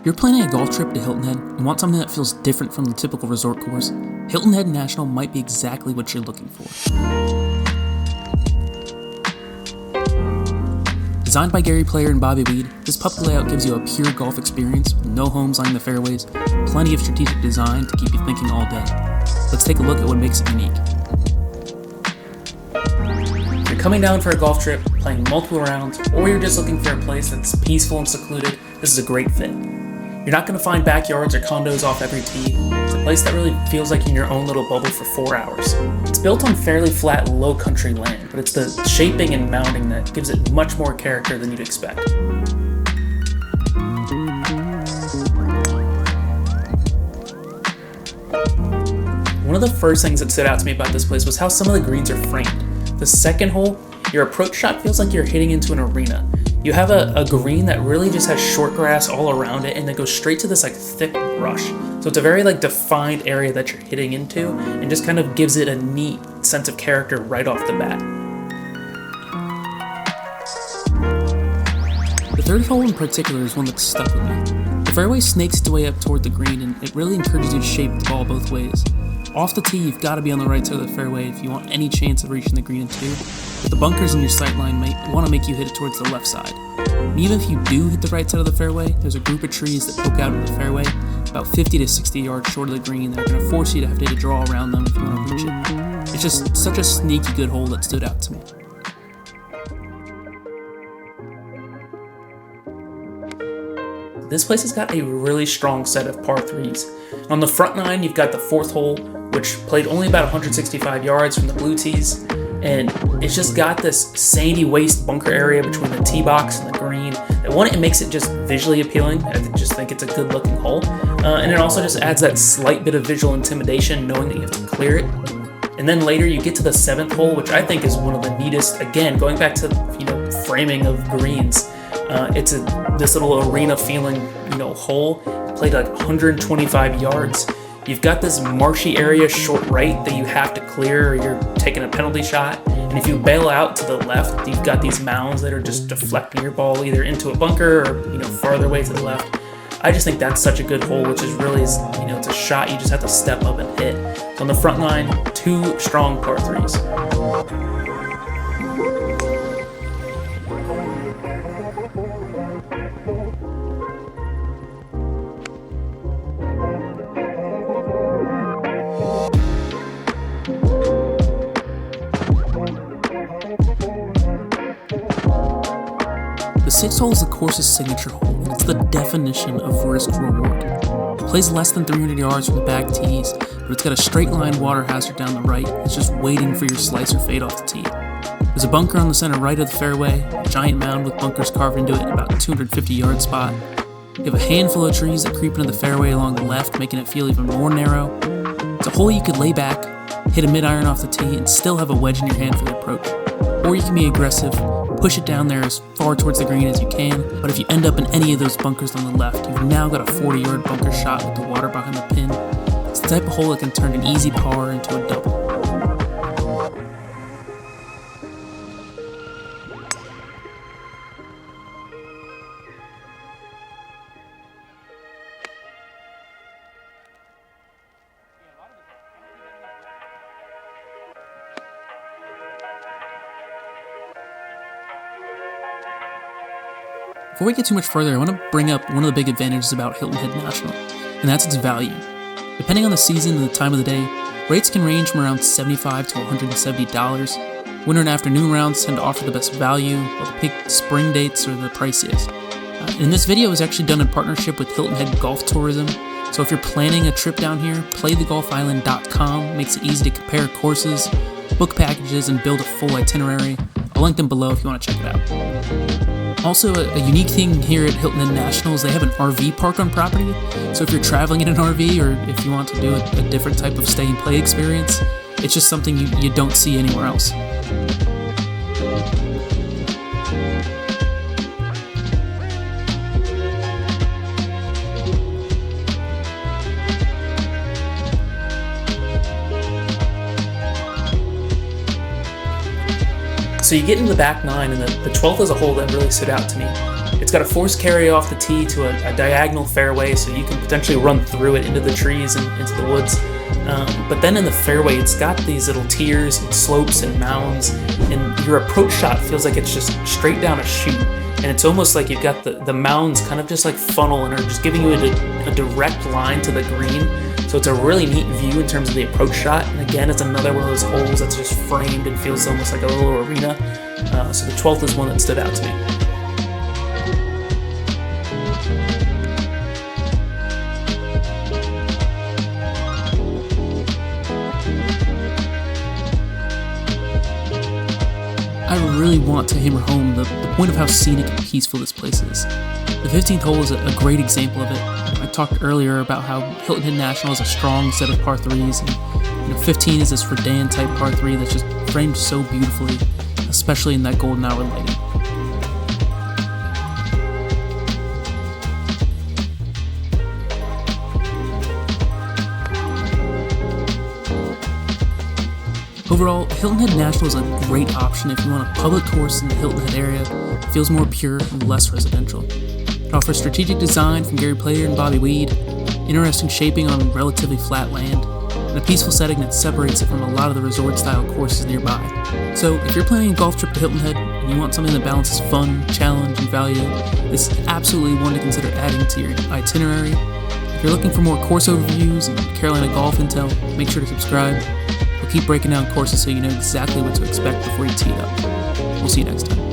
you're planning a golf trip to Hilton Head and want something that feels different from the typical resort course, Hilton Head National might be exactly what you're looking for. Designed by Gary Player and Bobby Weed, this public layout gives you a pure golf experience with no homes lining the fairways, plenty of strategic design to keep you thinking all day. Let's take a look at what makes it unique. If you're coming down for a golf trip, playing multiple rounds, or you're just looking for a place that's peaceful and secluded, this is a great fit. You're not going to find backyards or condos off every tee. It's a place that really feels like you're in your own little bubble for 4 hours. It's built on fairly flat, low country land, but it's the shaping and mounding that gives it much more character than you'd expect. One of the first things that stood out to me about this place was how some of the greens are framed. The second hole, your approach shot feels like you're hitting into an arena. You have a green that really just has short grass all around it and then goes straight to this thick brush. So it's a very defined area that you're hitting into and just kind of gives it a neat sense of character right off the bat. The third hole in particular is one that stuck with me. The fairway snakes its way up toward the green and it really encourages you to shape the ball both ways. Off the tee, you've got to be on the right side of the fairway if you want any chance of reaching the green in two, but the bunkers in your sightline might want to make you hit it towards the left side. And even if you do hit the right side of the fairway, there's a group of trees that poke out of the fairway about 50 to 60 yards short of the green that are going to force you to have to draw around them if you want to reach it. It's just such a sneaky good hole that stood out to me. This place has got a really strong set of par 3s. On the front nine, you've got the fourth hole, which played only about 165 yards from the blue tees, and it's just got this sandy waste bunker area between the tee box and the green. It makes it just visually appealing. I just think it's a good looking hole, and it also just adds that slight bit of visual intimidation knowing that you have to clear it. And then later you get to the seventh hole, which I think is one of the neatest. Again, going back to framing of greens. It's this little arena feeling, hole. Played 125 yards. You've got this marshy area short right that you have to clear or you're taking a penalty shot. And if you bail out to the left, you've got these mounds that are just deflecting your ball either into a bunker or, farther away to the left. I just think that's such a good hole, which is really, it's a shot you just have to step up and hit. So on the front nine, 2 strong par 3s. The sixth hole is the course's signature hole, and it's the definition of risk-reward. It plays less than 300 yards from the back tees, but it's got a straight-line water hazard down the right. It's just waiting for your slice or fade off the tee. There's a bunker on the center right of the fairway, a giant mound with bunkers carved into it in about a 250-yard spot. You have a handful of trees that creep into the fairway along the left, making it feel even more narrow. It's a hole you could lay back, hit a mid-iron off the tee, and still have a wedge in your hand for the approach. Or you can be aggressive, push it down there as far towards the green as you can, but if you end up in any of those bunkers on the left, you've now got a 40-yard bunker shot with the water behind the pin. It's the type of hole that can turn an easy par into a double. Before we get too much further, I want to bring up one of the big advantages about Hilton Head National, and that's its value. Depending on the season and the time of the day, rates can range from around $75 to $170. Winter and afternoon rounds tend to offer the best value, while the peak spring dates are the priciest. And this video is actually done in partnership with Hilton Head Golf Tourism, so if you're planning a trip down here, playthegolfisland.com makes it easy to compare courses, book packages, and build a full itinerary. I'll link them below if you want to check it out. Also, a unique thing here at Hilton Head National is they have an RV park on property, so if you're traveling in an RV or if you want to do a different type of stay and play experience, it's just something you don't see anywhere else. So you get into the back nine, and the 12th is a hole that really stood out to me. It's got a forced carry off the tee to a diagonal fairway, so you can potentially run through it into the trees and into the woods. But then in the fairway, it's got these little tiers and slopes and mounds, and your approach shot feels like it's just straight down a chute. And it's almost like you've got the mounds kind of just like funnel and are just giving you a direct line to the green. So it's a really neat view in terms of the approach shot. And again, it's another one of those holes that's just framed and feels almost like a little arena. So the 12th is one that stood out to me. I really want to hammer home the point of how scenic and peaceful this place is. The 15th hole is a great example of it. I talked earlier about how Hilton Head National is a strong set of par 3s, and 15 is this Redan type par 3 that's just framed so beautifully, especially in that golden hour lighting. Overall, Hilton Head National is a great option if you want a public course in the Hilton Head area that feels more pure and less residential. It offers strategic design from Gary Player and Bobby Weed, interesting shaping on relatively flat land, and a peaceful setting that separates it from a lot of the resort-style courses nearby. So, if you're planning a golf trip to Hilton Head and you want something that balances fun, challenge, and value, this is absolutely one to consider adding to your itinerary. If you're looking for more course overviews and Carolina golf intel, make sure to subscribe. We'll keep breaking down courses so you know exactly what to expect before you tee it up. We'll see you next time.